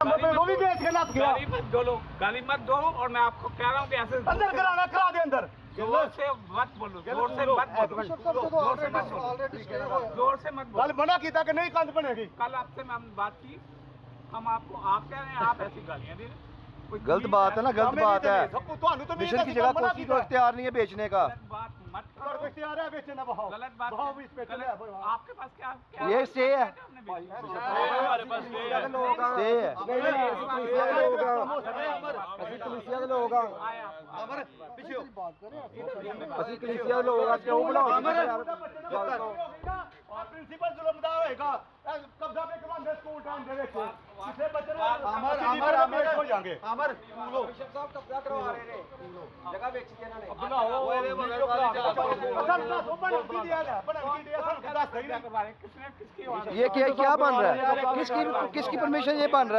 वो भी बेच के लग गया। गाली मत दो और मैं आपको कह रहा हूँ कि ऐसे अंदर कराना करा दे अंदर। जोर से मत बोलो, जोर से मत बोलो, जोर से मत बोलो, जोर से मत बोलो। कल मना किया कि नहीं कंध बनेगी। कल आपसे हम बात की, हम आपको आप कह रहे हैं आप ऐसी गालियाँ दे रहे हैं। कोई गलत चीज़ बात है ना, गलत बात है। ਤੁਹਾਨੂੰ ਤਾਂ मिशन की जगह कोसी को इख्तियार नहीं है बेचने का। गलत बात मत और करो। इख्तियार है बेचने बहाव। गलत बात बहाव भी इस पे चले गलत- आपके पास क्या ये से है। हमारे पास से है। ਅਸੀਂ ਕਲੀਸਿਆ ਦੇ ਲੋਕ ਆ। अमर पीछे हो। ਅਸੀਂ ਕਲੀਸਿਆ ਦੇ ਲੋਕ ਆ, ਕਿਉਂ ਬਣਾਉਂਦੇ ਯਾਰ? और प्रिंसिपल जुलमदार होएगा कब्जा पे करवांदे स्कूल टाइम दे विच किसे बच्चे अमर हो जाएंगे। ਅਮਰ ਬਿਸ਼ਪ ਸਾਹਿਬ ਕਬਜ਼ਾ ਕਰਵਾ ਰਹੇ ਨੇ ਜਗ੍ਹਾ ਵੇਚੀ ਇਹਨਾਂ ਨੇ। बनाओ बना की दिया है बना की दिया सन दस सही किसने किसकी ये क्या बन रहा है? किसकी परमिशन ये बन रहा है?